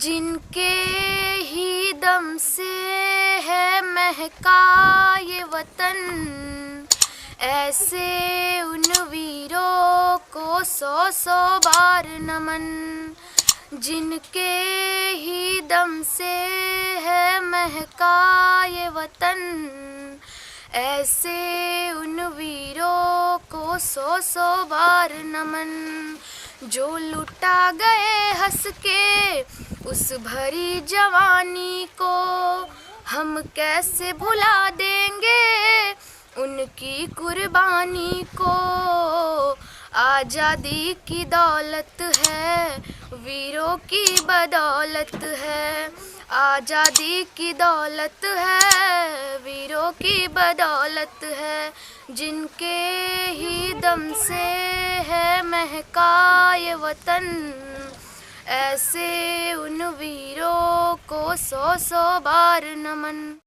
जिनके ही दम से है महका ये वतन, ऐसे उन वीरों को सौ सौ बार नमन। जिनके ही दम से है महका ये वतन, ऐसे उन वीरों को सौ सौ बार नमन। जो लुटा गए हंस के उस भरी जवानी को, हम कैसे भुला देंगे उनकी कुर्बानी को। आज़ादी की दौलत है, वीरों की बदौलत है। आज़ादी की दौलत है, वीरों की बदौलत है। जिनके ही दम से है महका ये वतन, ऐसे उन वीरों को सौ सौ बार नमन।